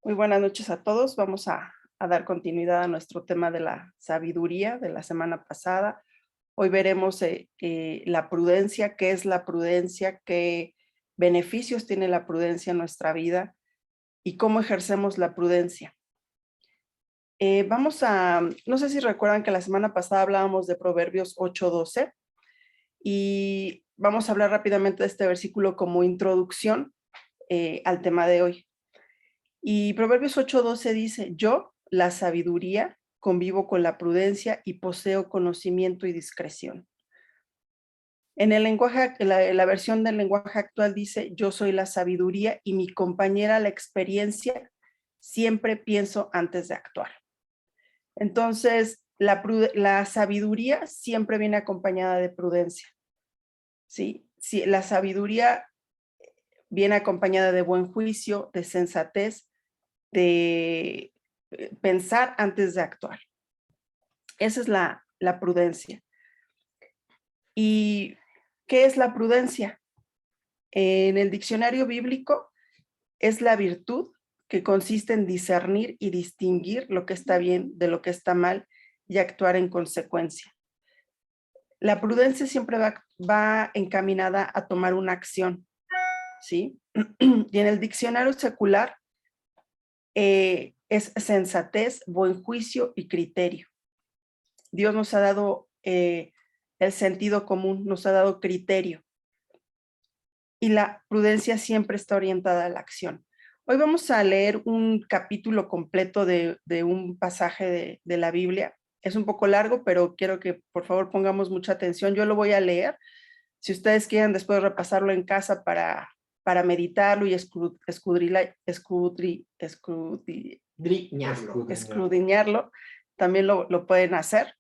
Muy buenas noches a todos. Vamos a dar continuidad a nuestro tema de la sabiduría de la semana pasada. Hoy veremos la prudencia, qué es la prudencia, qué beneficios tiene la prudencia en nuestra vida y cómo ejercemos la prudencia. No sé si recuerdan que la semana pasada hablábamos de Proverbios 8:12 y vamos a hablar rápidamente de este versículo como introducción al tema de hoy. Y Proverbios 8:12 dice: yo, la sabiduría, convivo con la prudencia y poseo conocimiento y discreción. En el lenguaje, la versión del lenguaje actual dice: yo soy la sabiduría y mi compañera la experiencia, siempre pienso antes de actuar. Entonces, la sabiduría siempre viene acompañada de prudencia. ¿Sí? Sí, la sabiduría viene acompañada de buen juicio, de sensatez, de pensar antes de actuar. Esa es la prudencia. ¿Y qué es la prudencia? En el diccionario bíblico es la virtud que consiste en discernir y distinguir lo que está bien de lo que está mal y actuar en consecuencia. La prudencia siempre va encaminada a tomar una acción, ¿sí? Y en el diccionario secular es sensatez, buen juicio y criterio. Dios nos ha dado el sentido común, nos ha dado criterio. Y la prudencia siempre está orientada a la acción. Hoy vamos a leer un capítulo completo de un pasaje de la Biblia. Es un poco largo, pero quiero que por favor pongamos mucha atención. Yo lo voy a leer. Si ustedes quieren después repasarlo en casa para meditarlo y escudriñarlo, también lo pueden hacer.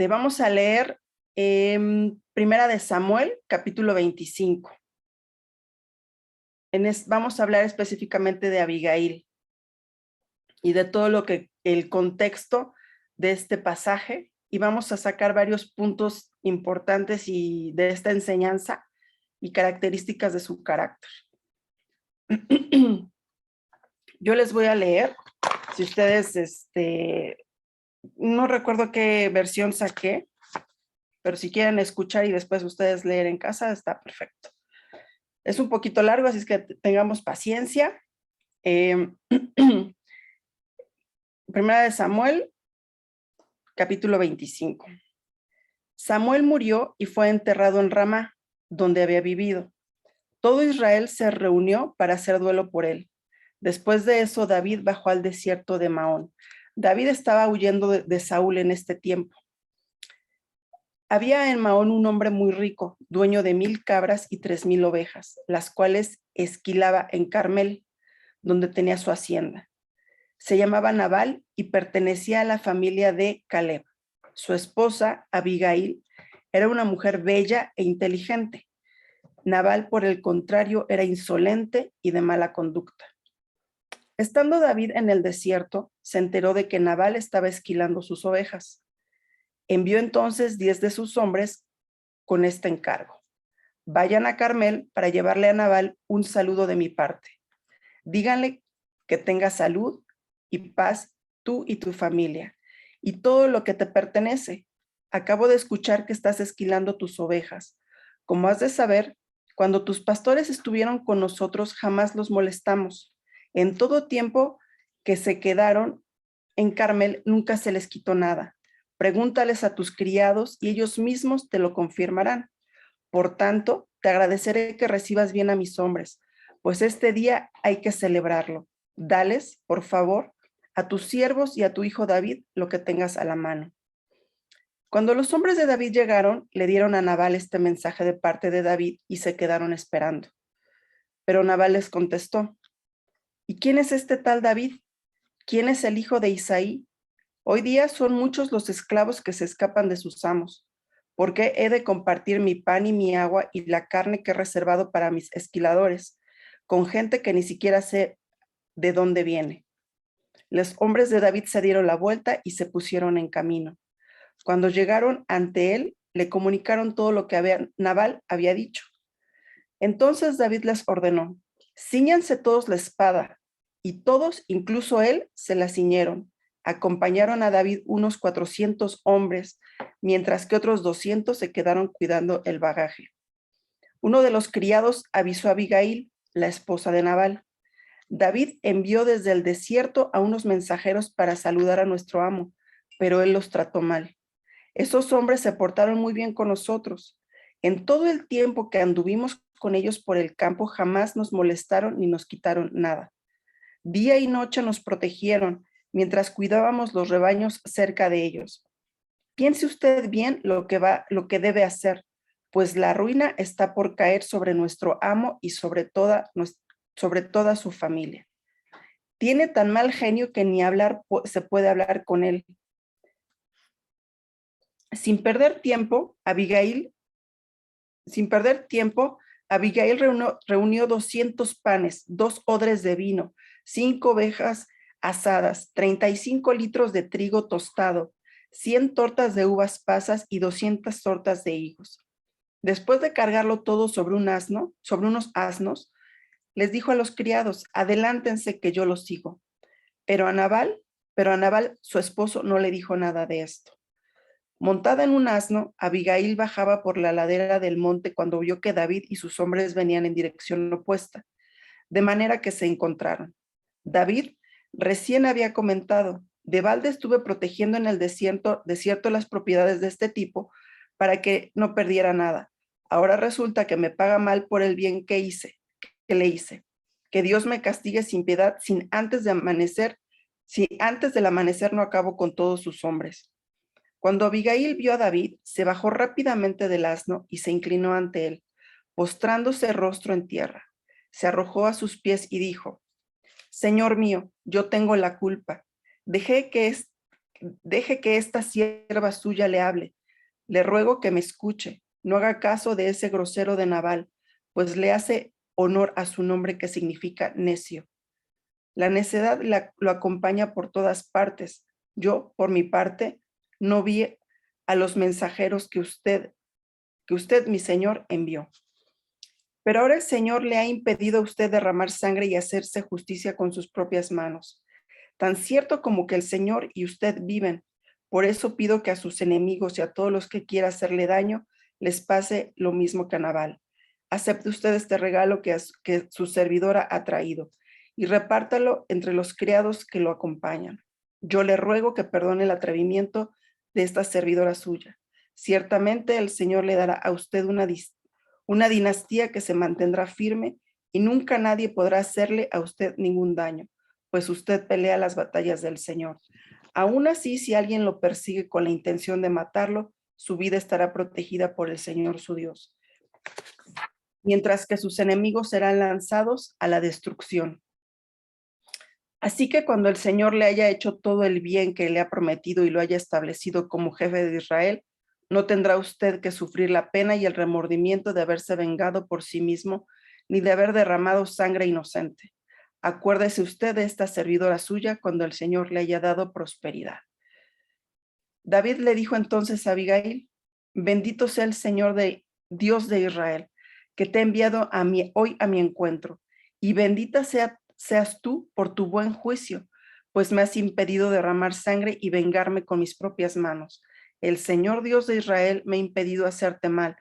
Vamos a leer Primera de Samuel, capítulo 25. Vamos a hablar específicamente de Abigail y de todo lo que el contexto de este pasaje, y vamos a sacar varios puntos importantes y de esta enseñanza y características de su carácter. Yo les voy a leer, si ustedes, no recuerdo qué versión saqué, pero si quieren escuchar y después ustedes leer en casa, está perfecto. Es un poquito largo, así es que tengamos paciencia. Primera de Samuel, capítulo 25. Samuel murió y fue enterrado en Ramá, donde había vivido. Todo Israel se reunió para hacer duelo por él. Después de eso, David bajó al desierto de Maón. David estaba huyendo de Saúl en este tiempo. Había en Maón un hombre muy rico, dueño de 1,000 cabras y 3,000 ovejas, las cuales esquilaba en Carmel, donde tenía su hacienda. Se llamaba Nabal y pertenecía a la familia de Caleb. Su esposa, Abigail, era una mujer bella e inteligente. Nabal, por el contrario, era insolente y de mala conducta. Estando David en el desierto, se enteró de que Nabal estaba esquilando sus ovejas. Envió entonces 10 de sus hombres con este encargo: vayan a Carmel para llevarle a Nabal un saludo de mi parte. Díganle que tenga salud y paz tú y tu familia, y todo lo que te pertenece. Acabo de escuchar que estás esquilando tus ovejas. Como has de saber, cuando tus pastores estuvieron con nosotros, jamás los molestamos. En todo tiempo que se quedaron en Carmel, nunca se les quitó nada. Pregúntales a tus criados y ellos mismos te lo confirmarán. Por tanto, te agradeceré que recibas bien a mis hombres, pues este día hay que celebrarlo. Dales, por favor, a tus siervos y a tu hijo David lo que tengas a la mano. Cuando los hombres de David llegaron, le dieron a Nabal este mensaje de parte de David y se quedaron esperando. Pero Nabal les contestó: ¿y quién es este tal David? ¿Quién es el hijo de Isaí? Hoy día son muchos los esclavos que se escapan de sus amos. ¿Por qué he de compartir mi pan y mi agua y la carne que he reservado para mis esquiladores con gente que ni siquiera sé de dónde viene? Los hombres de David se dieron la vuelta y se pusieron en camino. Cuando llegaron ante él, le comunicaron todo lo que Nabal había dicho. Entonces David les ordenó: cíñanse todos la espada, y todos, incluso él, se la ciñeron. Acompañaron a David unos 400 hombres, mientras que otros 200 se quedaron cuidando el bagaje. Uno de los criados avisó a Abigail, la esposa de Nabal: David envió desde el desierto a unos mensajeros para saludar a nuestro amo, pero él los trató mal. Esos hombres se portaron muy bien con nosotros. En todo el tiempo que anduvimos con ellos por el campo, jamás nos molestaron ni nos quitaron nada. Día y noche nos protegieron mientras cuidábamos los rebaños cerca de ellos. Piense usted bien lo que debe hacer, pues la ruina está por caer sobre nuestro amo y sobre toda su familia. Tiene tan mal genio que ni hablar se puede hablar con él. Sin perder tiempo, Abigail reunió 200 panes, 2 odres de vino, 5 ovejas asadas, 35 litros de trigo tostado, 100 tortas de uvas pasas y 200 tortas de higos. Después de cargarlo todo sobre unos asnos, les dijo a los criados: adelántense que yo los sigo. Pero a Nabal, su esposo, no le dijo nada de esto. Montada en un asno, Abigail bajaba por la ladera del monte cuando vio que David y sus hombres venían en dirección opuesta, de manera que se encontraron. David recién había comentado: de balde estuve protegiendo en el desierto las propiedades de este tipo para que no perdiera nada. Ahora resulta que me paga mal por el bien que le hice. Que Dios me castigue sin piedad si antes del amanecer no acabo con todos sus hombres. Cuando Abigail vio a David, se bajó rápidamente del asno y se inclinó ante él, postrándose rostro en tierra. Se arrojó a sus pies y dijo: Señor mío, yo tengo la culpa. Deje que esta sierva suya le hable. Le ruego que me escuche. No haga caso de ese grosero de Nabal, pues le hace honor a su nombre, que significa necio. La necedad lo acompaña por todas partes. Yo, por mi parte, no vi a los mensajeros que usted, mi señor, envió. Pero ahora el Señor le ha impedido a usted derramar sangre y hacerse justicia con sus propias manos. Tan cierto como que el Señor y usted viven. Por eso pido que a sus enemigos y a todos los que quiera hacerle daño, les pase lo mismo que a Nabal. Acepte usted este regalo que su servidora ha traído y repártalo entre los criados que lo acompañan. Yo le ruego que perdone el atrevimiento de esta servidora suya. Ciertamente el Señor le dará a usted una dinastía que se mantendrá firme y nunca nadie podrá hacerle a usted ningún daño, pues usted pelea las batallas del Señor. Aún así, si alguien lo persigue con la intención de matarlo, su vida estará protegida por el Señor su Dios, mientras que sus enemigos serán lanzados a la destrucción. Así que cuando el Señor le haya hecho todo el bien que le ha prometido y lo haya establecido como jefe de Israel, no tendrá usted que sufrir la pena y el remordimiento de haberse vengado por sí mismo, ni de haber derramado sangre inocente. Acuérdese usted de esta servidora suya cuando el Señor le haya dado prosperidad. David le dijo entonces a Abigail: bendito sea el Señor Dios de Israel, que te ha enviado hoy a mi encuentro, y bendita seas tú por tu buen juicio, pues me has impedido derramar sangre y vengarme con mis propias manos. El Señor Dios de Israel me ha impedido hacerte mal,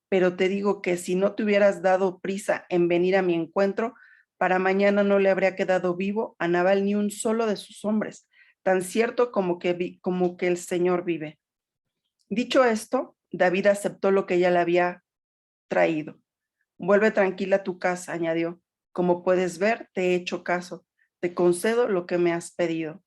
pero te digo que si no te hubieras dado prisa en venir a mi encuentro, para mañana no le habría quedado vivo a Nabal ni un solo de sus hombres, tan cierto como que el Señor vive. Dicho esto, David aceptó lo que ella le había traído. Vuelve tranquila a tu casa, añadió. Como puedes ver, te he hecho caso. Te concedo lo que me has pedido.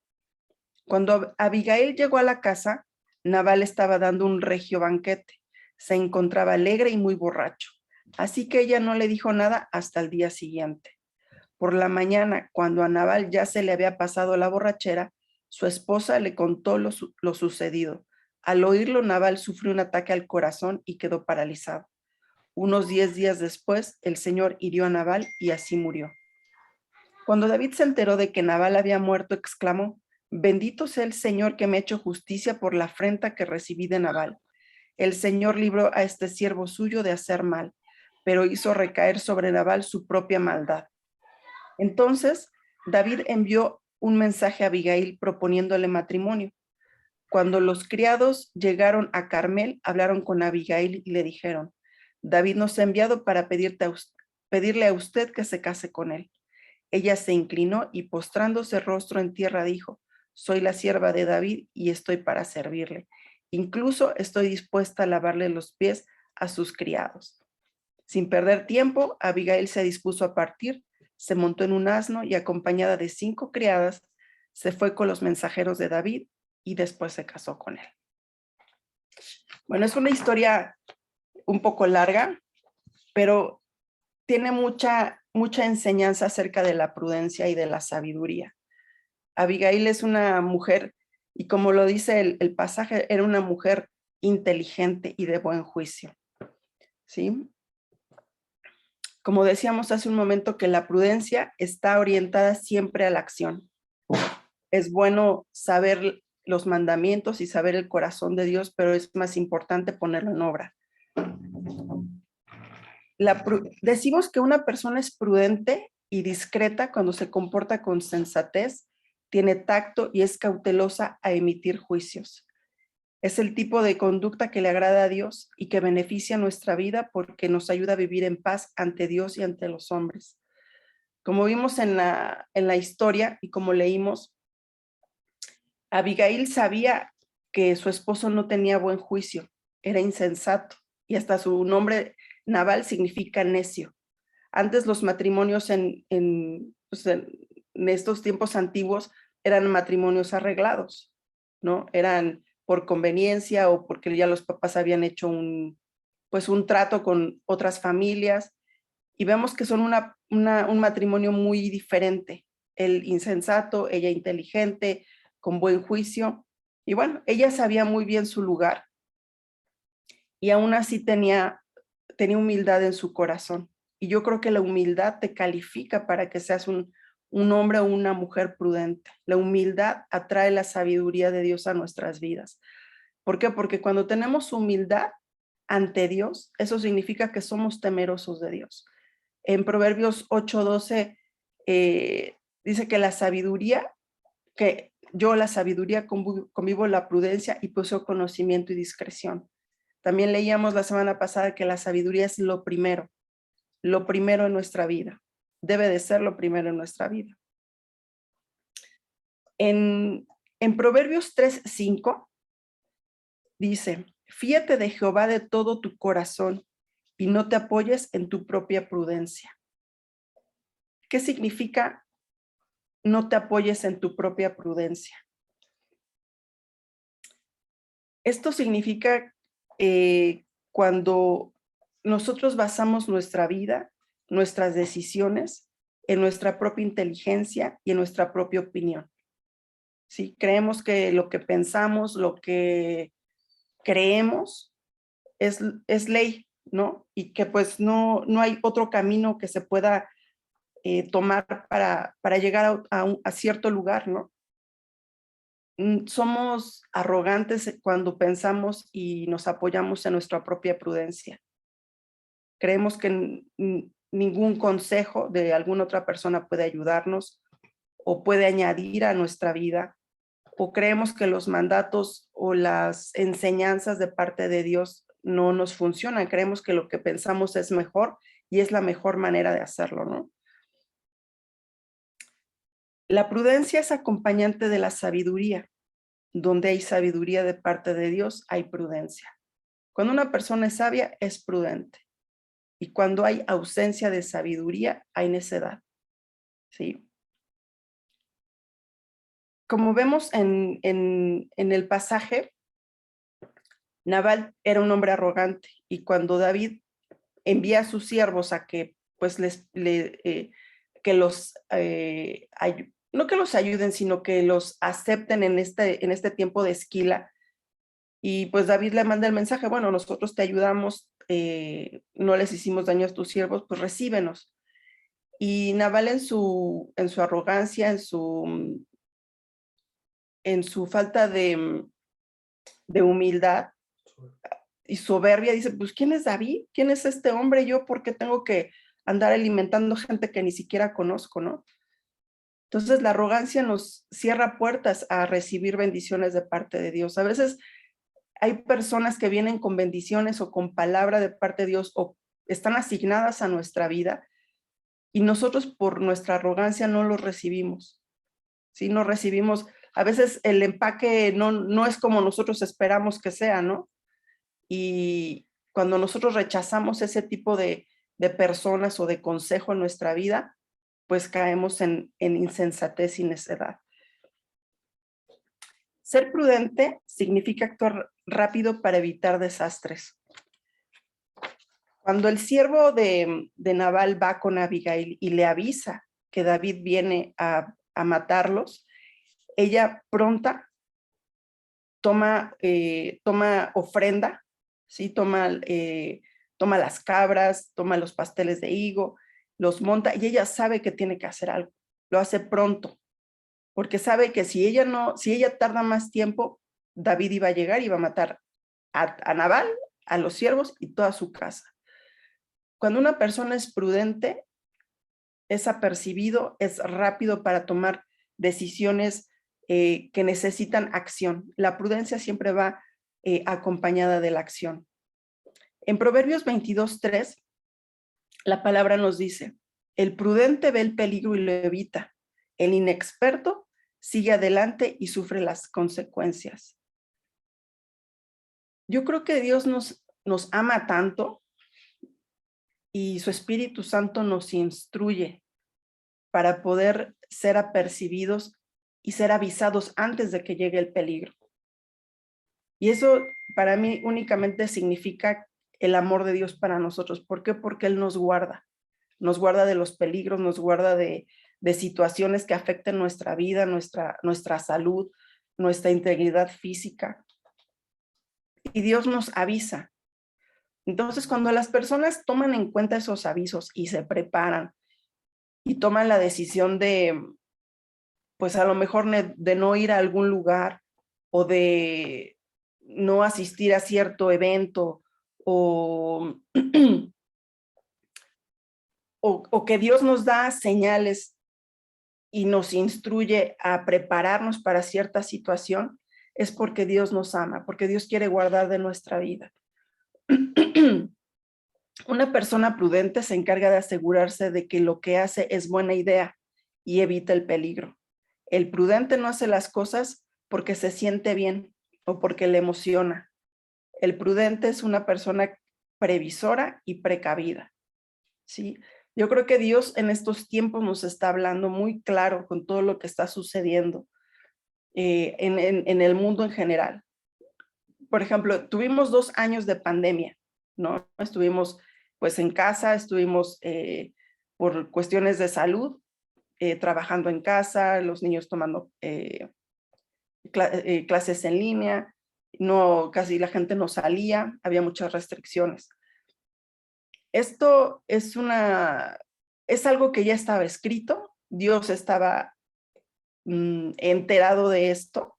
Cuando Abigail llegó a la casa, Nabal estaba dando un regio banquete. Se encontraba alegre y muy borracho. Así que ella no le dijo nada hasta el día siguiente. Por la mañana, cuando a Nabal ya se le había pasado la borrachera, su esposa le contó lo sucedido. Al oírlo, Nabal sufrió un ataque al corazón y quedó paralizado. Unos 10 días después, el Señor hirió a Nabal y así murió. Cuando David se enteró de que Nabal había muerto, exclamó: bendito sea el Señor que me ha hecho justicia por la afrenta que recibí de Nabal. El Señor libró a este siervo suyo de hacer mal, pero hizo recaer sobre Nabal su propia maldad. Entonces, David envió un mensaje a Abigail proponiéndole matrimonio. Cuando los criados llegaron a Carmel, hablaron con Abigail y le dijeron: David nos ha enviado para pedirle a usted que se case con él. Ella se inclinó y postrándose rostro en tierra dijo: soy la sierva de David y estoy para servirle. Incluso estoy dispuesta a lavarle los pies a sus criados. Sin perder tiempo, Abigail se dispuso a partir, se montó en un asno y acompañada de 5 criadas, se fue con los mensajeros de David y después se casó con él. Bueno, es una historia un poco larga, pero tiene mucha enseñanza acerca de la prudencia y de la sabiduría. Abigail es una mujer, y como lo dice el pasaje, era una mujer inteligente y de buen juicio, ¿sí? Como decíamos hace un momento, que la prudencia está orientada siempre a la acción. Es bueno saber los mandamientos y saber el corazón de Dios, pero es más importante ponerlo en obra. Decimos que una persona es prudente y discreta cuando se comporta con sensatez, tiene tacto y es cautelosa a emitir juicios. Es el tipo de conducta que le agrada a Dios y que beneficia nuestra vida porque nos ayuda a vivir en paz ante Dios y ante los hombres. Como vimos en la historia y como leímos, Abigail sabía que su esposo no tenía buen juicio, era insensato, y hasta su nombre Nabal significa necio. Antes los matrimonios pues en estos tiempos antiguos eran matrimonios arreglados, ¿no? Eran por conveniencia o porque ya los papás habían hecho un trato con otras familias, y vemos que son un matrimonio muy diferente. Él insensato, ella inteligente, con buen juicio, y bueno, ella sabía muy bien su lugar, y aún así tenía humildad en su corazón. Y yo creo que la humildad te califica para que seas un hombre o una mujer prudente. La humildad atrae la sabiduría de Dios a nuestras vidas. ¿Por qué? Porque cuando tenemos humildad ante Dios, eso significa que somos temerosos de Dios. En Proverbios 8:12 dice que la sabiduría convivo la prudencia y poseo conocimiento y discreción. También leíamos la semana pasada que la sabiduría es lo primero en nuestra vida. Debe de ser lo primero en nuestra vida. En Proverbios 3:5 dice: fíate de Jehová de todo tu corazón y no te apoyes en tu propia prudencia. ¿Qué significa no te apoyes en tu propia prudencia? Esto significa cuando nosotros basamos nuestra vida, nuestras decisiones, en nuestra propia inteligencia y en nuestra propia opinión. ¿Sí? Creemos que lo que pensamos, lo que creemos es ley, ¿no? Y que pues no hay otro camino que se pueda tomar para llegar a cierto lugar, ¿no? Somos arrogantes cuando pensamos y nos apoyamos en nuestra propia prudencia. Creemos que ningún consejo de alguna otra persona puede ayudarnos o puede añadir a nuestra vida, o creemos que los mandatos o las enseñanzas de parte de Dios no nos funcionan. Creemos que lo que pensamos es mejor y es la mejor manera de hacerlo, ¿no? La prudencia es acompañante de la sabiduría. Donde hay sabiduría de parte de Dios, hay prudencia. Cuando una persona es sabia, es prudente. Y cuando hay ausencia de sabiduría, hay necedad. ¿Sí? Como vemos en el pasaje, Nabal era un hombre arrogante, y cuando David envía a sus siervos a que pues no que los ayuden, sino que los acepten en este tiempo de esquila. Y pues David le manda el mensaje: bueno, nosotros te ayudamos, no les hicimos daño a tus siervos, pues recíbenos. Y Nabal en su arrogancia, en su falta de humildad y soberbia, dice, pues ¿quién es David? ¿Quién es este hombre? Yo, ¿por qué tengo que andar alimentando gente que ni siquiera conozco, no? Entonces la arrogancia nos cierra puertas a recibir bendiciones de parte de Dios. A veces hay personas que vienen con bendiciones o con palabra de parte de Dios o están asignadas a nuestra vida y nosotros por nuestra arrogancia no los recibimos. ¿Sí? No recibimos, a veces el empaque no es como nosotros esperamos que sea, ¿no? Y cuando nosotros rechazamos ese tipo de personas o de consejo en nuestra vida, pues caemos en insensatez y necedad. Ser prudente significa actuar rápido para evitar desastres. Cuando el siervo de Nabal va con Abigail y le avisa que David viene a matarlos, ella pronta toma ofrenda, ¿sí? Toma las cabras, toma los pasteles de higo, los monta y ella sabe que tiene que hacer algo. Lo hace pronto, porque sabe que si ella tarda más tiempo, David iba a llegar y iba a matar a Nabal, a los siervos y toda su casa. Cuando una persona es prudente, es apercibido, es rápido para tomar decisiones que necesitan acción. La prudencia siempre va acompañada de la acción. En Proverbios 22:3, la palabra nos dice, el prudente ve el peligro y lo evita. El inexperto sigue adelante y sufre las consecuencias. Yo creo que Dios nos ama tanto y su Espíritu Santo nos instruye para poder ser apercibidos y ser avisados antes de que llegue el peligro. Y eso para mí únicamente significa el amor de Dios para nosotros. ¿Por qué? Porque Él nos guarda de los peligros, nos guarda de situaciones que afecten nuestra vida, nuestra salud, nuestra integridad física. Y Dios nos avisa. Entonces, cuando las personas toman en cuenta esos avisos y se preparan y toman la decisión de, pues a lo mejor de no ir a algún lugar o de no asistir a cierto evento o, o que Dios nos da señales y nos instruye a prepararnos para cierta situación, es porque Dios nos ama, porque Dios quiere guardar de nuestra vida. Una persona prudente se encarga de asegurarse de que lo que hace es buena idea y evita el peligro. El prudente no hace las cosas porque se siente bien o porque le emociona. El prudente es una persona previsora y precavida, ¿sí? Yo creo que Dios en estos tiempos nos está hablando muy claro con todo lo que está sucediendo en el mundo en general. Por ejemplo, tuvimos 2 años de pandemia, ¿no? Estuvimos pues en casa, estuvimos por cuestiones de salud, trabajando en casa, los niños tomando clases en línea, casi la gente no salía, había muchas restricciones. Esto es algo que ya estaba escrito, Dios estaba enterado de esto,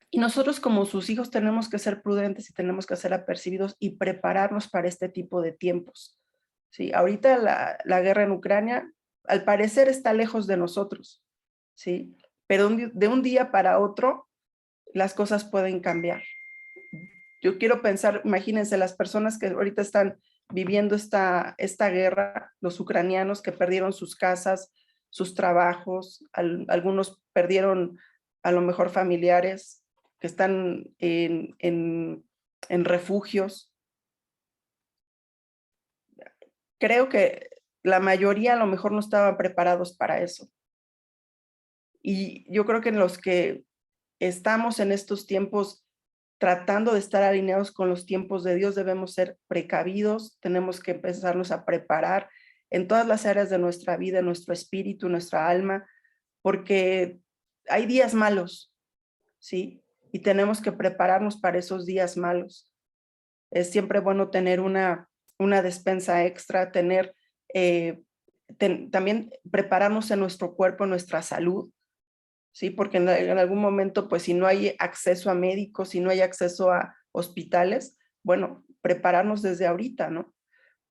y nosotros como sus hijos tenemos que ser prudentes y tenemos que ser apercibidos y prepararnos para este tipo de tiempos. ¿Sí? Ahorita la guerra en Ucrania, al parecer está lejos de nosotros, ¿sí? Pero de un día para otro, las cosas pueden cambiar. Yo quiero pensar, imagínense las personas que ahorita están viviendo esta guerra, los ucranianos que perdieron sus casas, sus trabajos, algunos perdieron a lo mejor familiares que están en refugios. Creo que la mayoría a lo mejor no estaban preparados para eso. Y yo creo que en los que estamos en estos tiempos tratando de estar alineados con los tiempos de Dios, debemos ser precavidos, tenemos que empezarnos a preparar en todas las áreas de nuestra vida, nuestro espíritu, nuestra alma, porque hay días malos, ¿sí? Y tenemos que prepararnos para esos días malos. Es siempre bueno tener una despensa extra, también prepararnos en nuestro cuerpo, en nuestra salud, ¿sí? Porque en algún momento, pues si no hay acceso a médicos, si no hay acceso a hospitales, bueno, prepararnos desde ahorita, ¿no?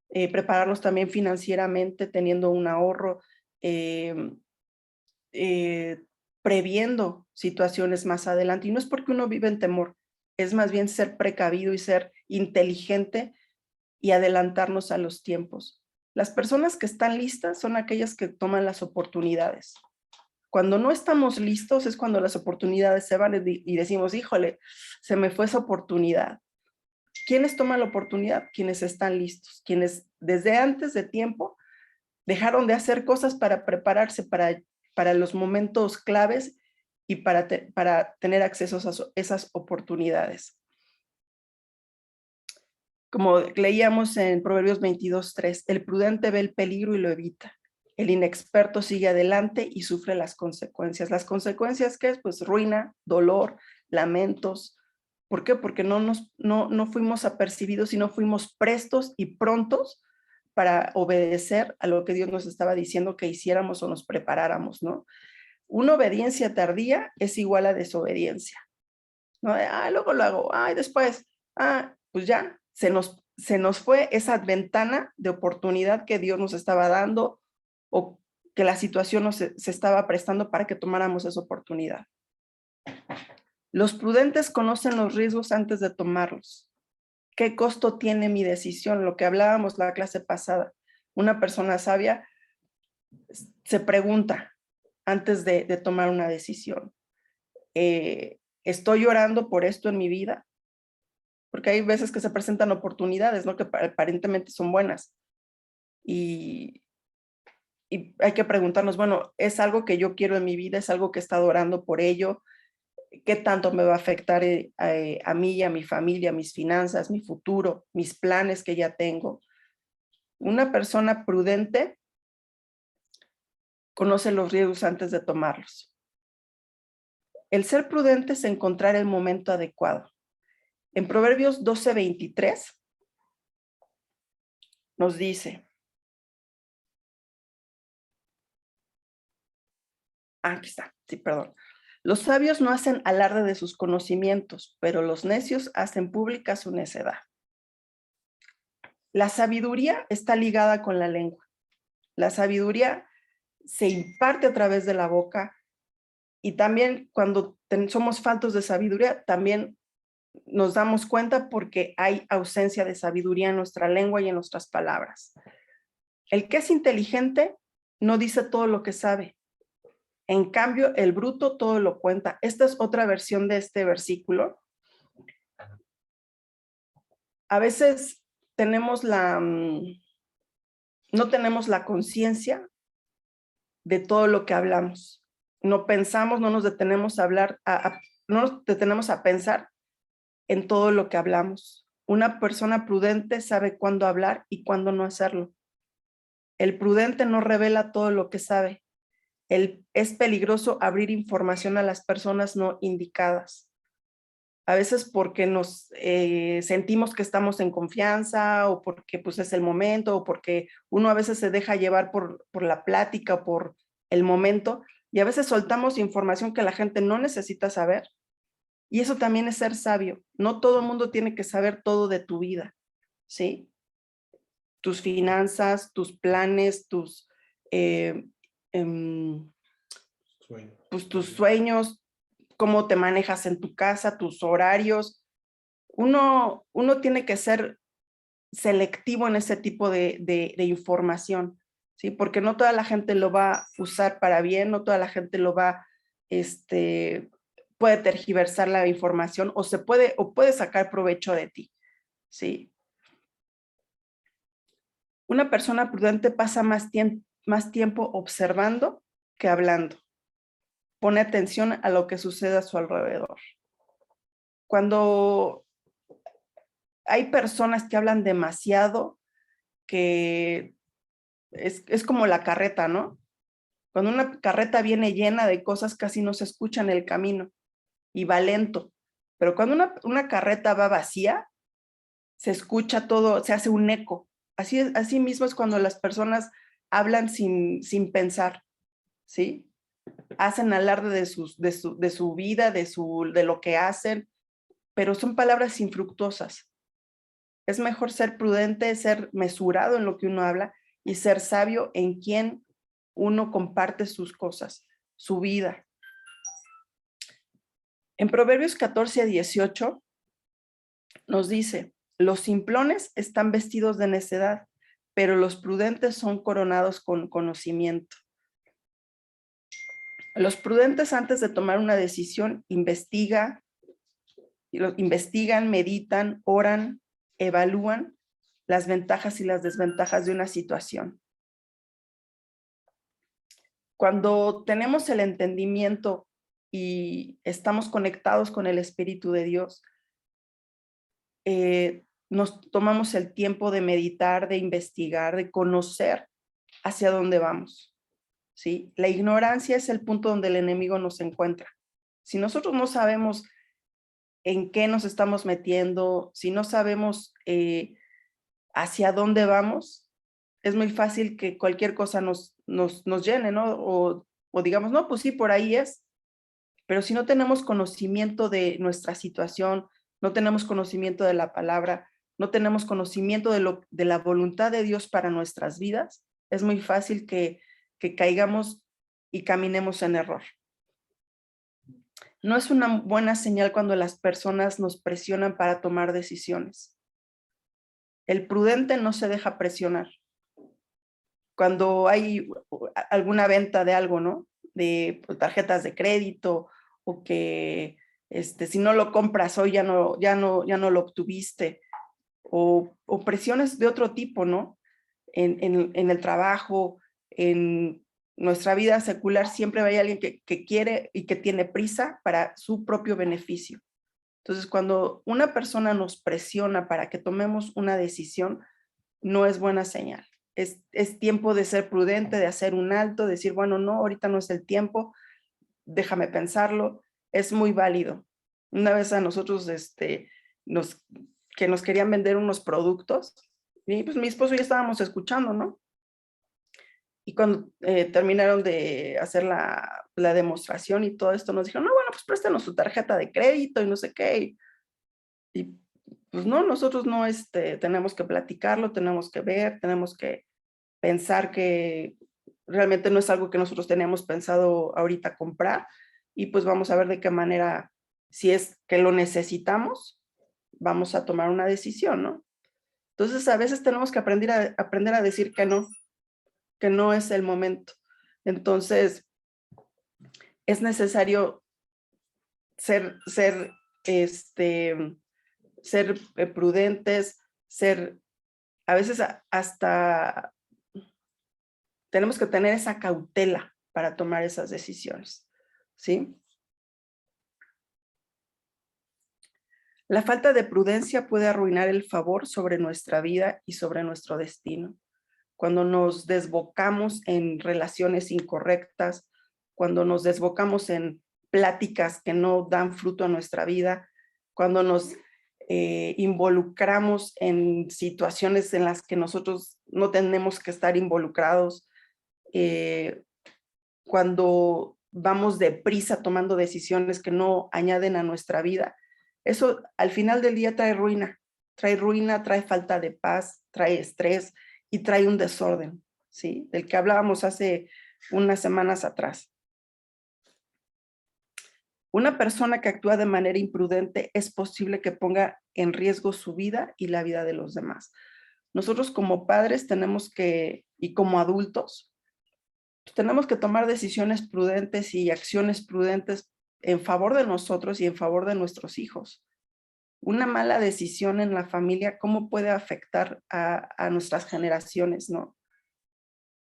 Prepararnos también financieramente, teniendo un ahorro, eh, previendo situaciones más adelante. Y no es porque uno vive en temor, es más bien ser precavido y ser inteligente y adelantarnos a los tiempos. Las personas que están listas son aquellas que toman las oportunidades. Cuando no estamos listos es cuando las oportunidades se van y decimos, híjole, se me fue esa oportunidad. ¿Quiénes toman la oportunidad? Quienes están listos, quienes desde antes de tiempo dejaron de hacer cosas para prepararse para los momentos claves y para tener acceso a esas oportunidades. Como leíamos en Proverbios 22:3, el prudente ve el peligro y lo evita. El inexperto sigue adelante y sufre las consecuencias. ¿Las consecuencias qué es? Pues ruina, dolor, lamentos. ¿Por qué? Porque no fuimos apercibidos y no fuimos prestos y prontos para obedecer a lo que Dios nos estaba diciendo que hiciéramos o nos preparáramos, ¿no? Una obediencia tardía es igual a desobediencia, ¿no? Luego lo hago, después, pues ya, se nos fue esa ventana de oportunidad que Dios nos estaba dando o que la situación se estaba prestando para que tomáramos esa oportunidad. Los prudentes conocen los riesgos antes de tomarlos. ¿Qué costo tiene mi decisión? Lo que hablábamos la clase pasada. Una persona sabia se pregunta antes de tomar una decisión. ¿Estoy llorando por esto en mi vida? Porque hay veces que se presentan oportunidades, ¿no? Que aparentemente son buenas. Y hay que preguntarnos, bueno, ¿es algo que yo quiero en mi vida? ¿Es algo que he estado orando por ello? ¿Qué tanto me va a afectar a mí y a mi familia, a mis finanzas, mi futuro, mis planes que ya tengo? Una persona prudente conoce los riesgos antes de tomarlos. El ser prudente es encontrar el momento adecuado. En Proverbios 12:23 nos dice, aquí está, sí, perdón. Los sabios no hacen alarde de sus conocimientos, pero los necios hacen pública su necedad. La sabiduría está ligada con la lengua. La sabiduría se imparte a través de la boca y también cuando somos faltos de sabiduría, también nos damos cuenta porque hay ausencia de sabiduría en nuestra lengua y en nuestras palabras. El que es inteligente no dice todo lo que sabe. En cambio, el bruto todo lo cuenta. Esta es otra versión de este versículo. A veces no tenemos la conciencia de todo lo que hablamos. No pensamos, no nos detenemos a hablar, no nos detenemos a pensar en todo lo que hablamos. Una persona prudente sabe cuándo hablar y cuándo no hacerlo. El prudente no revela todo lo que sabe. Es peligroso abrir información a las personas no indicadas. A veces porque nos sentimos que estamos en confianza o porque pues es el momento o porque uno a veces se deja llevar por la plática o por el momento y a veces soltamos información que la gente no necesita saber. Y eso también es ser sabio. No todo el mundo tiene que saber todo de tu vida, ¿sí? Tus finanzas, tus planes, pues tus sueños, cómo te manejas en tu casa, tus horarios. Uno tiene que ser selectivo en ese tipo de información, ¿sí? Porque no toda la gente lo va a usar para bien, no toda la gente lo va, puede tergiversar la información o puede sacar provecho de ti, ¿sí? Una persona prudente pasa más tiempo observando que hablando. Pone atención a lo que sucede a su alrededor. Cuando hay personas que hablan demasiado, que es como la carreta, ¿no? Cuando una carreta viene llena de cosas, casi no se escucha en el camino y va lento. Pero cuando una carreta va vacía, se escucha todo, se hace un eco. Así mismo es cuando las personas hablan sin pensar, ¿sí? Hacen alarde de su vida, de lo que hacen, pero son palabras infructuosas. Es mejor ser prudente, ser mesurado en lo que uno habla y ser sabio en quien uno comparte sus cosas, su vida. En Proverbios 14:18 nos dice, los simplones están vestidos de necedad, pero los prudentes son coronados con conocimiento. Los prudentes antes de tomar una decisión investigan, meditan, oran, evalúan las ventajas y las desventajas de una situación. Cuando tenemos el entendimiento y estamos conectados con el Espíritu de Dios, nos tomamos el tiempo de meditar, de investigar, de conocer hacia dónde vamos, ¿sí? La ignorancia es el punto donde el enemigo nos encuentra. Si nosotros no sabemos en qué nos estamos metiendo, si no sabemos hacia dónde vamos, es muy fácil que cualquier cosa nos llene, ¿no? O digamos, no, pues sí, por ahí es. Pero si no tenemos conocimiento de nuestra situación, no tenemos conocimiento de la palabra, no tenemos conocimiento de la voluntad de Dios para nuestras vidas, es muy fácil que caigamos y caminemos en error. No es una buena señal cuando las personas nos presionan para tomar decisiones. El prudente no se deja presionar. Cuando hay alguna venta de algo, ¿no? De tarjetas de crédito o que si no lo compras hoy ya no lo obtuviste o presiones de otro tipo, ¿no? En el trabajo, en nuestra vida secular siempre hay alguien que quiere y que tiene prisa para su propio beneficio. Entonces, cuando una persona nos presiona para que tomemos una decisión, no es buena señal. Es tiempo de ser prudente, de hacer un alto, de decir, bueno, no, ahorita no es el tiempo, déjame pensarlo, es muy válido. Una vez a nosotros, que nos querían vender unos productos, y pues mi esposo y yo estábamos escuchando, ¿no? Y cuando terminaron de hacer la demostración y todo esto, nos dijeron, no, bueno, pues préstenos su tarjeta de crédito y no sé qué. Y pues no, nosotros no tenemos que platicarlo, tenemos que ver, tenemos que pensar que realmente no es algo que nosotros teníamos pensado ahorita comprar y pues vamos a ver de qué manera, si es que lo necesitamos, vamos a tomar una decisión, ¿no? Entonces a veces tenemos que aprender a decir que no es el momento. Entonces es necesario ser prudentes, a veces hasta tenemos que tener esa cautela para tomar esas decisiones, ¿sí? La falta de prudencia puede arruinar el favor sobre nuestra vida y sobre nuestro destino. Cuando nos desbocamos en relaciones incorrectas, cuando nos desbocamos en pláticas que no dan fruto a nuestra vida, cuando nos involucramos en situaciones en las que nosotros no tenemos que estar involucrados, cuando vamos deprisa tomando decisiones que no añaden a nuestra vida, eso al final del día trae ruina, trae falta de paz, trae estrés y trae un desorden, ¿sí? Del que hablábamos hace unas semanas atrás. Una persona que actúa de manera imprudente es posible que ponga en riesgo su vida y la vida de los demás. Nosotros como padres y como adultos, tenemos que tomar decisiones prudentes y acciones prudentes en favor de nosotros y en favor de nuestros hijos. Una mala decisión en la familia, ¿cómo puede afectar a nuestras generaciones, no?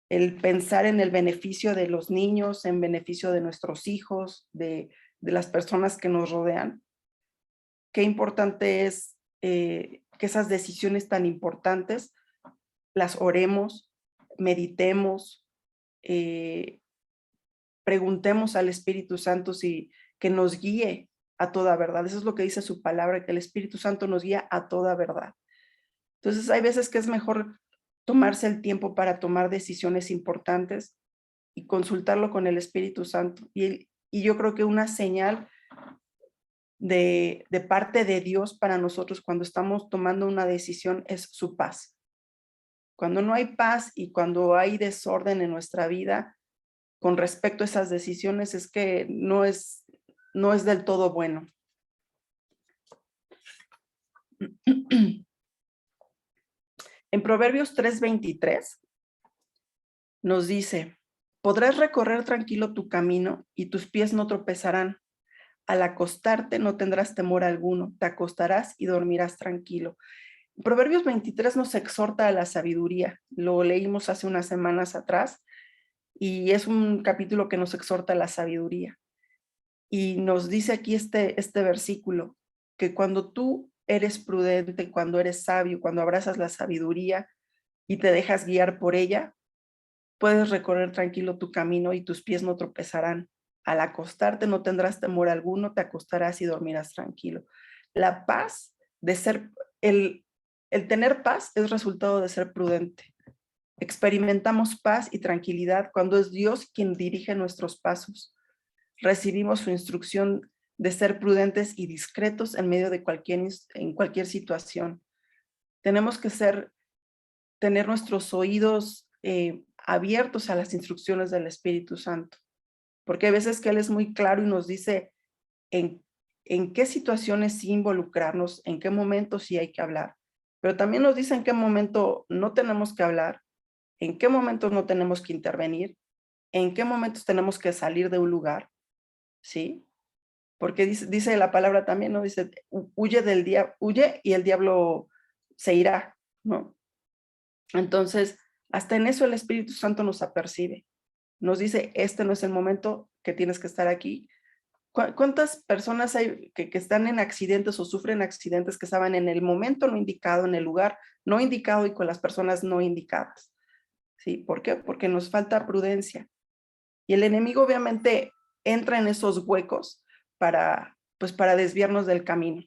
El pensar en el beneficio de los niños, en beneficio de nuestros hijos, de las personas que nos rodean. Qué importante es que esas decisiones tan importantes las oremos, meditemos, preguntemos al Espíritu Santo que nos guíe a toda verdad. Eso es lo que dice su palabra, que el Espíritu Santo nos guía a toda verdad. Entonces hay veces que es mejor tomarse el tiempo para tomar decisiones importantes y consultarlo con el Espíritu Santo. Y yo creo que una señal de parte de Dios para nosotros cuando estamos tomando una decisión es su paz. Cuando no hay paz y cuando hay desorden en nuestra vida con respecto a esas decisiones, es que no es del todo bueno. En Proverbios 3:23 nos dice: podrás recorrer tranquilo tu camino y tus pies no tropezarán. Al acostarte no tendrás temor alguno, te acostarás y dormirás tranquilo. Proverbios 23 nos exhorta a la sabiduría. Lo leímos hace unas semanas atrás y es un capítulo que nos exhorta a la sabiduría. Y nos dice aquí este versículo, que cuando tú eres prudente, cuando eres sabio, cuando abrazas la sabiduría y te dejas guiar por ella, puedes recorrer tranquilo tu camino y tus pies no tropezarán. Al acostarte no tendrás temor alguno, te acostarás y dormirás tranquilo. La paz de ser, el tener paz es resultado de ser prudente. Experimentamos paz y tranquilidad cuando es Dios quien dirige nuestros pasos. Recibimos su instrucción de ser prudentes y discretos en medio de cualquier situación. Tenemos que tener nuestros oídos abiertos a las instrucciones del Espíritu Santo, porque hay veces que Él es muy claro y nos dice en qué situaciones sí involucrarnos, en qué momentos sí hay que hablar, pero también nos dice en qué momento no tenemos que hablar, en qué momentos no tenemos que intervenir, en qué momentos tenemos que salir de un lugar, ¿sí? Porque dice la palabra también, ¿no? Dice, huye del diablo, huye y el diablo se irá, ¿no? Entonces, hasta en eso el Espíritu Santo nos apercibe. Nos dice, este no es el momento que tienes que estar aquí. ¿Cuántas personas hay que están en accidentes o sufren accidentes que estaban en el momento no indicado, en el lugar no indicado y con las personas no indicadas? ¿Sí? ¿Por qué? Porque nos falta prudencia. Y el enemigo obviamente entra en esos huecos pues para desviarnos del camino.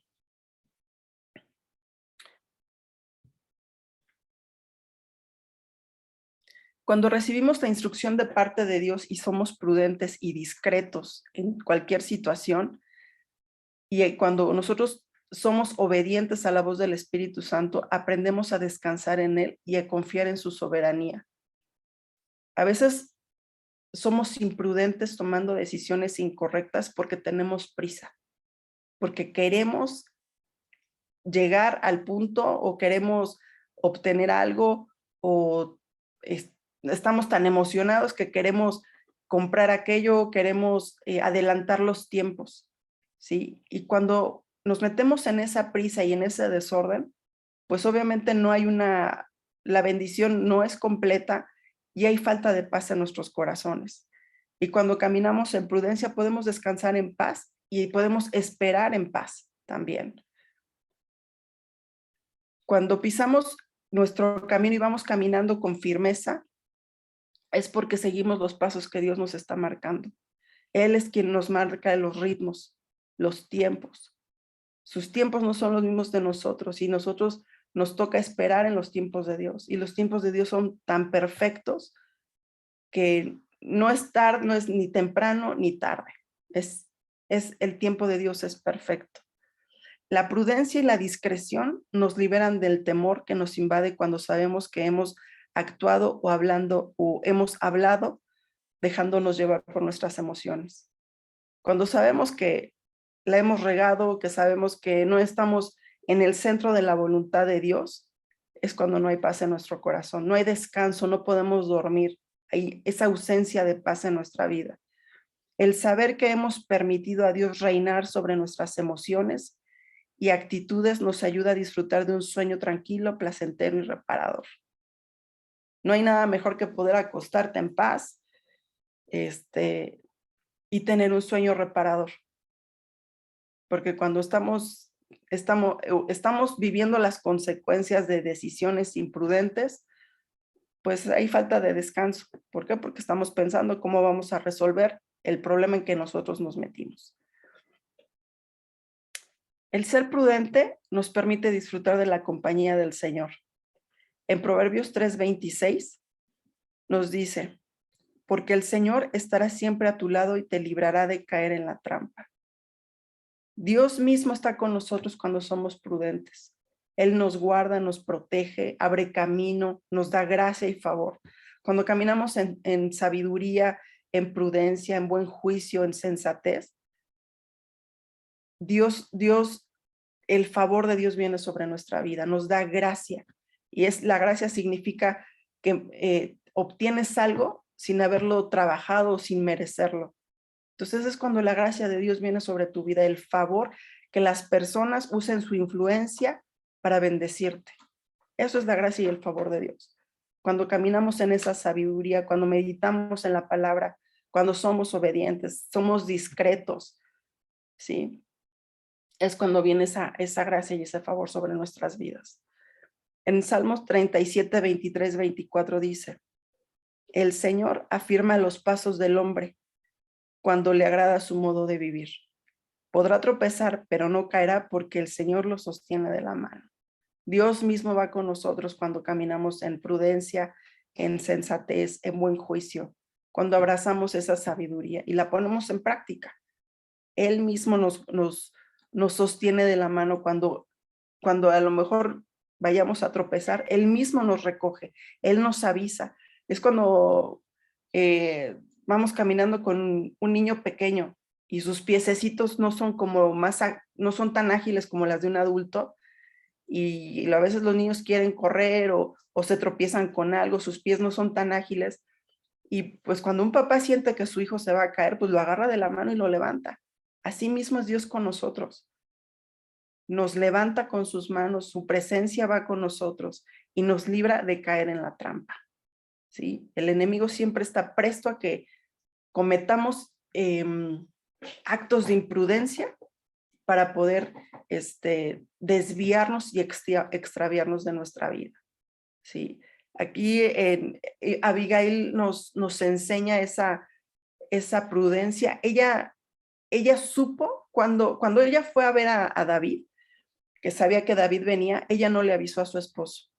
Cuando recibimos la instrucción de parte de Dios y somos prudentes y discretos en cualquier situación, y cuando nosotros somos obedientes a la voz del Espíritu Santo, aprendemos a descansar en Él y a confiar en su soberanía. A veces somos imprudentes tomando decisiones incorrectas porque tenemos prisa, porque queremos llegar al punto o queremos obtener algo o estamos tan emocionados que queremos comprar aquello, queremos adelantar los tiempos, ¿sí? Y cuando nos metemos en esa prisa y en ese desorden, pues obviamente la bendición no es completa y hay falta de paz en nuestros corazones. Y cuando caminamos en prudencia podemos descansar en paz y podemos esperar en paz también. Cuando pisamos nuestro camino y vamos caminando con firmeza, es porque seguimos los pasos que Dios nos está marcando. Él es quien nos marca los ritmos, los tiempos. Sus tiempos no son los mismos de nosotros y nosotros nos toca esperar en los tiempos de Dios. Y los tiempos de Dios son tan perfectos que no es ni temprano ni tarde. El tiempo de Dios es perfecto. La prudencia y la discreción nos liberan del temor que nos invade cuando sabemos que hemos actuado o hemos hablado dejándonos llevar por nuestras emociones. Cuando sabemos que la hemos regado, que sabemos que no estamos en el centro de la voluntad de Dios, es cuando no hay paz en nuestro corazón, no hay descanso, no podemos dormir, hay esa ausencia de paz en nuestra vida. El saber que hemos permitido a Dios reinar sobre nuestras emociones y actitudes nos ayuda a disfrutar de un sueño tranquilo, placentero y reparador. No hay nada mejor que poder acostarte en paz, y tener un sueño reparador. Porque cuando estamos viviendo las consecuencias de decisiones imprudentes, pues hay falta de descanso. ¿Por qué? Porque estamos pensando cómo vamos a resolver el problema en que nosotros nos metimos. El ser prudente nos permite disfrutar de la compañía del Señor. En Proverbios 3:26 nos dice, porque el Señor estará siempre a tu lado y te librará de caer en la trampa. Dios mismo está con nosotros cuando somos prudentes. Él nos guarda, nos protege, abre camino, nos da gracia y favor. Cuando caminamos en sabiduría, en prudencia, en buen juicio, en sensatez, Dios, el favor de Dios viene sobre nuestra vida, nos da gracia. Y la gracia significa que obtienes algo sin haberlo trabajado, sin merecerlo. Entonces es cuando la gracia de Dios viene sobre tu vida, el favor, que las personas usen su influencia para bendecirte. Eso es la gracia y el favor de Dios. Cuando caminamos en esa sabiduría, cuando meditamos en la palabra, cuando somos obedientes, somos discretos, ¿sí? Es cuando viene esa gracia y ese favor sobre nuestras vidas. En Salmos 37, 23, 24 dice, el Señor afirma los pasos del hombre cuando le agrada su modo de vivir. Podrá tropezar, pero no caerá porque el Señor lo sostiene de la mano. Dios mismo va con nosotros cuando caminamos en prudencia, en sensatez, en buen juicio, cuando abrazamos esa sabiduría y la ponemos en práctica. Él mismo nos sostiene de la mano cuando a lo mejor vayamos a tropezar, Él mismo nos recoge, Él nos avisa. Es cuando vamos caminando con un niño pequeño y sus piececitos no son no son tan ágiles como las de un adulto, y a veces los niños quieren correr o se tropiezan con algo, sus pies no son tan ágiles, y pues cuando un papá siente que su hijo se va a caer, pues lo agarra de la mano y lo levanta. Así mismo es Dios con nosotros. Nos levanta con sus manos, su presencia va con nosotros y nos libra de caer en la trampa, ¿sí? El enemigo siempre está presto a que cometamos actos de imprudencia para poder desviarnos y extraviarnos de nuestra vida, ¿sí? Aquí Abigail nos enseña esa prudencia. Ella supo cuando ella fue a ver a David, que sabía que David venía, ella no le avisó a su esposo.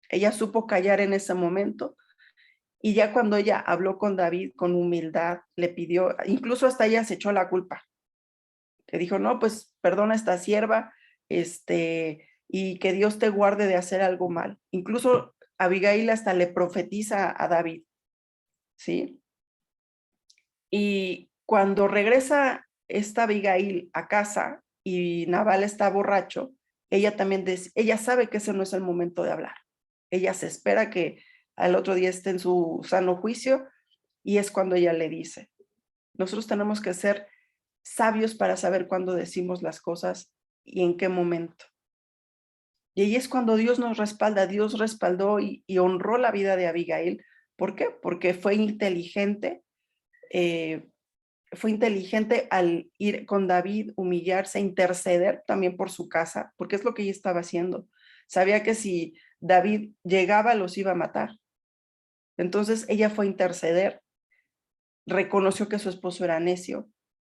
Ella supo callar en ese momento, y ya cuando ella habló con David con humildad, le pidió, incluso hasta ella se echó la culpa. Le dijo, no, pues perdona a esta sierva, y que Dios te guarde de hacer algo mal. Incluso Abigail hasta le profetiza a David, ¿sí? Y cuando regresa esta Abigail a casa y Nabal está borracho, ella también ella sabe que ese no es el momento de hablar. Ella se espera que al otro día esté en su sano juicio, y es cuando ella le dice. Nosotros tenemos que ser sabios para saber cuándo decimos las cosas y en qué momento. Y ahí es cuando Dios nos respalda. Dios respaldó y honró la vida de Abigail. ¿Por qué? Porque fue inteligente. Fue inteligente al ir con David, humillarse, interceder también por su casa, porque es lo que ella estaba haciendo. Sabía que si David llegaba, los iba a matar. Entonces ella fue a interceder, reconoció que su esposo era necio,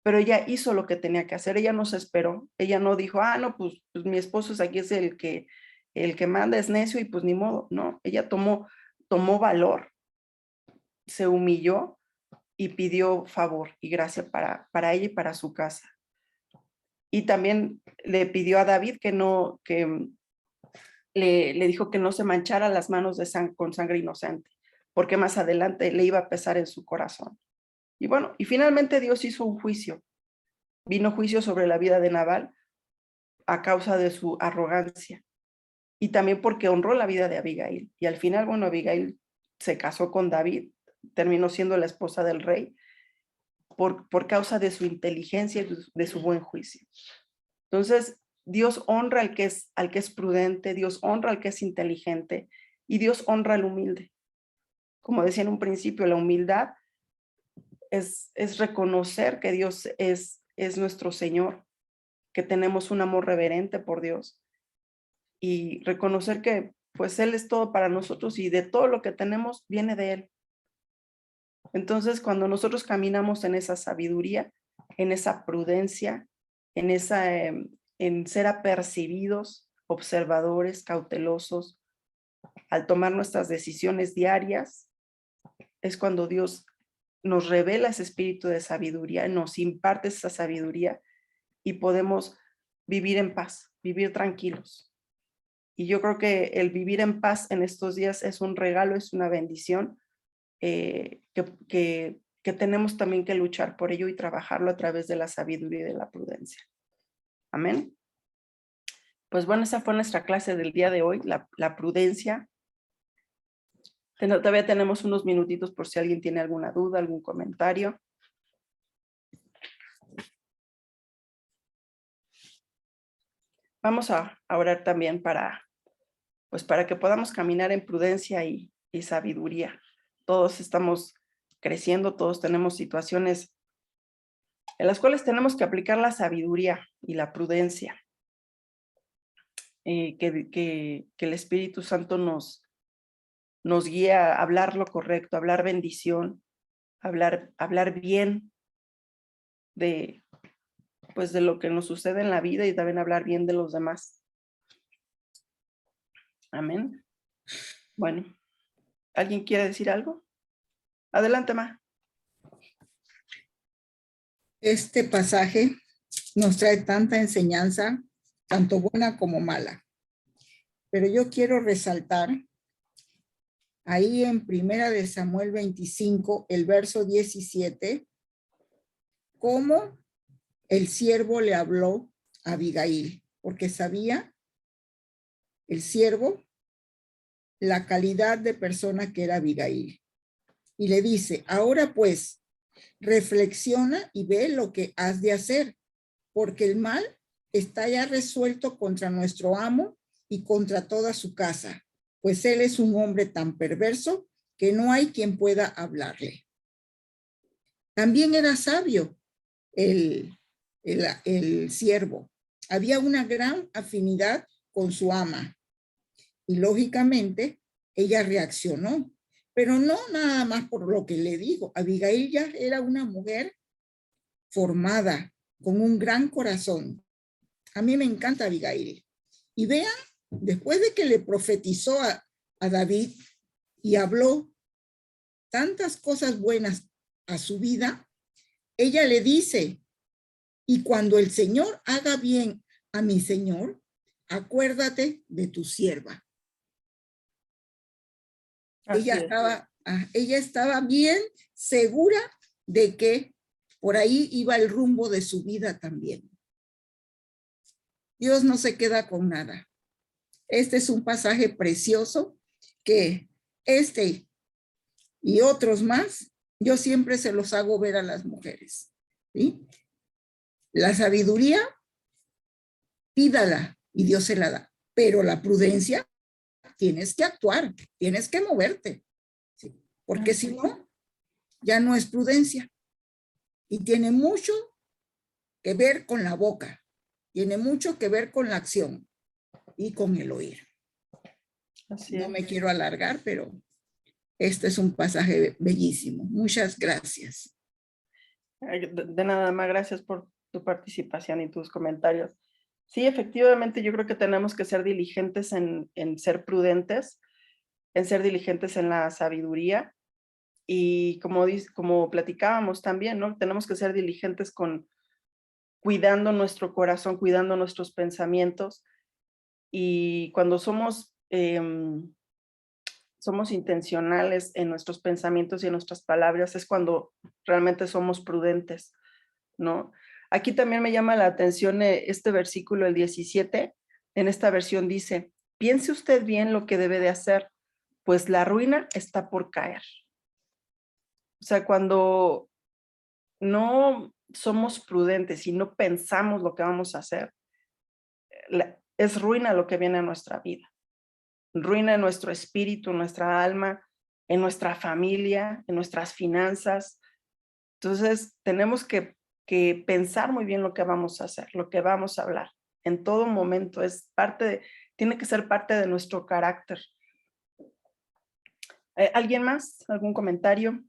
pero ella hizo lo que tenía que hacer. Ella no se esperó. Ella no dijo, no, pues mi esposo es aquí, es el que manda, es necio y pues ni modo. No, ella tomó valor, se humilló y pidió favor y gracia para ella y para su casa. Y también le pidió a David le dijo que no se manchara las manos con sangre inocente, porque más adelante le iba a pesar en su corazón. Y bueno, y finalmente Dios hizo un juicio. Vino juicio sobre la vida de Nabal a causa de su arrogancia, y también porque honró la vida de Abigail. Y al final, bueno, Abigail se casó con David, terminó siendo la esposa del rey, por causa de su inteligencia y de su buen juicio. Entonces, Dios honra al que es prudente, Dios honra al que es inteligente, y Dios honra al humilde. Como decía en un principio, la humildad es reconocer que Dios es nuestro Señor, que tenemos un amor reverente por Dios, y reconocer que pues Él es todo para nosotros y de todo lo que tenemos viene de Él. Entonces, cuando nosotros caminamos en esa sabiduría, en esa prudencia, en ser apercibidos, observadores, cautelosos, al tomar nuestras decisiones diarias, es cuando Dios nos revela ese espíritu de sabiduría, nos imparte esa sabiduría, y podemos vivir en paz, vivir tranquilos. Y yo creo que el vivir en paz en estos días es un regalo, es una bendición que tenemos también que luchar por ello y trabajarlo a través de la sabiduría y de la prudencia. Amén. Pues bueno, esa fue nuestra clase del día de hoy, la prudencia. Todavía tenemos unos minutitos por si alguien tiene alguna duda, algún comentario. Vamos a orar también para que podamos caminar en prudencia y sabiduría. Todos estamos creciendo, todos tenemos situaciones en las cuales tenemos que aplicar la sabiduría y la prudencia. Que el Espíritu Santo nos guía a hablar lo correcto, a hablar bendición, hablar bien de lo que nos sucede en la vida y también hablar bien de los demás. Amén. Bueno, ¿alguien quiere decir algo? Adelante, Ma. Este pasaje nos trae tanta enseñanza, tanto buena como mala. Pero yo quiero resaltar ahí en 1 Samuel 25, el verso 17, cómo el siervo le habló a Abigail, porque sabía el siervo la calidad de persona que era Abigail. Y le dice, ahora pues, reflexiona y ve lo que has de hacer, porque el mal está ya resuelto contra nuestro amo y contra toda su casa, pues él es un hombre tan perverso que no hay quien pueda hablarle. También era sabio el siervo. Había una gran afinidad con su ama y lógicamente ella reaccionó, pero no nada más por lo que le digo. Abigail ya era una mujer formada, con un gran corazón. A mí me encanta Abigail. Y vean, después de que le profetizó a David y habló tantas cosas buenas a su vida, ella le dice, y cuando el Señor haga bien a mi Señor, acuérdate de tu sierva. Ella estaba bien segura de que por ahí iba el rumbo de su vida también. Dios no se queda con nada. Este es un pasaje precioso que este y otros más, yo siempre se los hago ver a las mujeres, ¿sí? La sabiduría, pídala y Dios se la da, pero la prudencia, tienes que actuar, tienes que moverte, ¿sí? Porque si no, ya no es prudencia. Y tiene mucho que ver con la boca, tiene mucho que ver con la acción y con el oír. No me quiero alargar, pero este es un pasaje bellísimo. Muchas gracias. De nada más, gracias por tu participación y tus comentarios. Sí, efectivamente, yo creo que tenemos que ser diligentes en ser prudentes, en ser diligentes en la sabiduría y como platicábamos también, ¿no? Tenemos que ser diligentes cuidando nuestro corazón, cuidando nuestros pensamientos y cuando somos intencionales en nuestros pensamientos y en nuestras palabras es cuando realmente somos prudentes, ¿no? Aquí también me llama la atención este versículo, el 17, en esta versión dice, piense usted bien lo que debe de hacer, pues la ruina está por caer. O sea, cuando no somos prudentes y no pensamos lo que vamos a hacer, es ruina lo que viene a nuestra vida. Ruina en nuestro espíritu, en nuestra alma, en nuestra familia, en nuestras finanzas. Entonces, tenemos que pensar muy bien lo que vamos a hacer, lo que vamos a hablar. En todo momento tiene que ser parte de nuestro carácter. ¿Alguien más? ¿Algún comentario?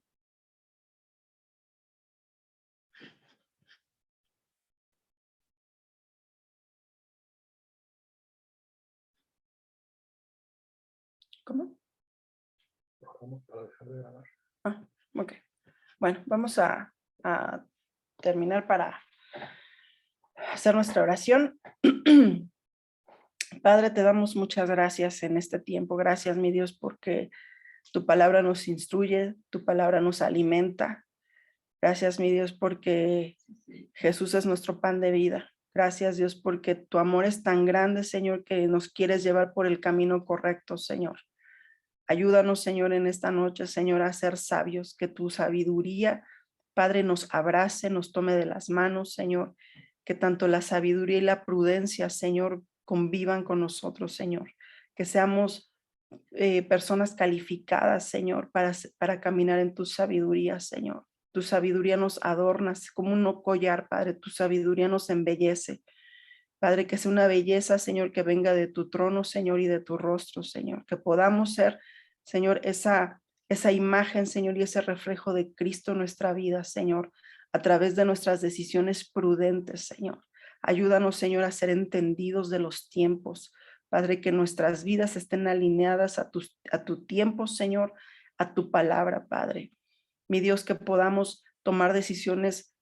¿Cómo? Para dejar de grabar. Ok. Bueno, vamos a terminar para hacer nuestra oración. Padre, te damos muchas gracias en este tiempo. Gracias, mi Dios, porque tu palabra nos instruye, tu palabra nos alimenta. Gracias, mi Dios, porque Jesús es nuestro pan de vida. Gracias, Dios, porque tu amor es tan grande, Señor, que nos quieres llevar por el camino correcto, Señor. Ayúdanos, Señor, en esta noche, Señor, a ser sabios, que tu sabiduría, Padre, nos abrace, nos tome de las manos, Señor, que tanto la sabiduría y la prudencia, Señor, convivan con nosotros, Señor, que seamos personas calificadas, Señor, para caminar en tu sabiduría, Señor. Tu sabiduría nos adorna como un collar, Padre, tu sabiduría nos embellece. Padre, que sea una belleza, Señor, que venga de tu trono, Señor, y de tu rostro, Señor, que podamos ser, Señor, esa imagen, Señor, y ese reflejo de Cristo en nuestra vida, Señor, a través de nuestras decisiones prudentes, Señor. Ayúdanos, Señor, a ser entendidos de los tiempos. Padre, que nuestras vidas estén alineadas a tu tiempo, Señor, a tu palabra, Padre. Mi Dios, que podamos tomar decisiones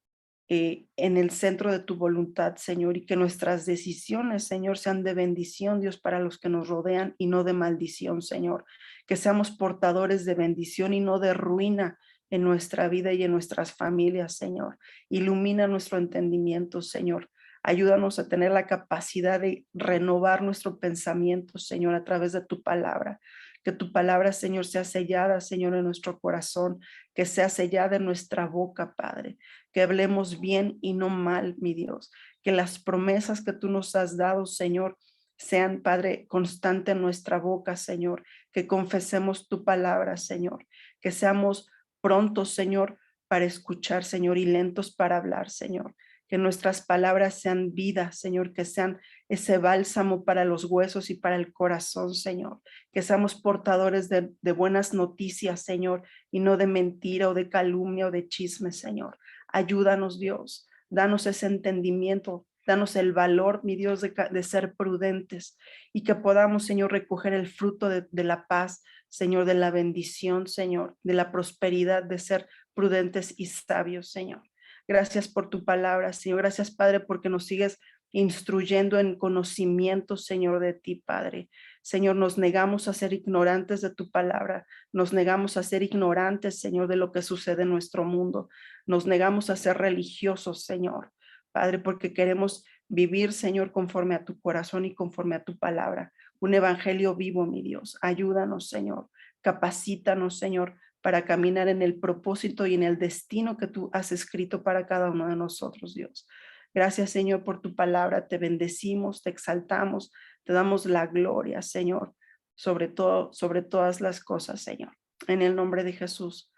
en el centro de tu voluntad, Señor, y que nuestras decisiones, Señor, sean de bendición, Dios, para los que nos rodean y no de maldición, Señor. Que seamos portadores de bendición y no de ruina en nuestra vida y en nuestras familias, Señor. Ilumina nuestro entendimiento, Señor. Ayúdanos a tener la capacidad de renovar nuestro pensamiento, Señor, a través de tu palabra. Que tu palabra, Señor, sea sellada, Señor, en nuestro corazón, que sea sellada en nuestra boca, Padre. Que hablemos bien y no mal, mi Dios. Que las promesas que tú nos has dado, Señor, sean, Padre, constante en nuestra boca, Señor. Que confesemos tu palabra, Señor. Que seamos prontos, Señor, para escuchar, Señor, y lentos para hablar, Señor. Que nuestras palabras sean vida, Señor, que sean ese bálsamo para los huesos y para el corazón, Señor. Que seamos portadores de buenas noticias, Señor, y no de mentira o de calumnia o de chisme, Señor. Ayúdanos, Dios. Danos ese entendimiento. Danos el valor, mi Dios, de ser prudentes y que podamos, Señor, recoger el fruto de la paz, Señor, de la bendición, Señor, de la prosperidad, de ser prudentes y sabios, Señor. Gracias por tu palabra, Señor. Gracias, Padre, porque nos sigues instruyendo en conocimiento, Señor, de ti, Padre. Señor, nos negamos a ser ignorantes de tu palabra. Nos negamos a ser ignorantes, Señor, de lo que sucede en nuestro mundo. Nos negamos a ser religiosos, Señor. Padre, porque queremos vivir, Señor, conforme a tu corazón y conforme a tu palabra. Un evangelio vivo, mi Dios. Ayúdanos, Señor. Capacítanos, Señor, para caminar en el propósito y en el destino que tú has escrito para cada uno de nosotros, Dios. Gracias, Señor, por tu palabra. Te bendecimos, te exaltamos, te damos la gloria, Señor, sobre todo, sobre todas las cosas, Señor. En el nombre de Jesús.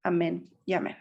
Amén y amén.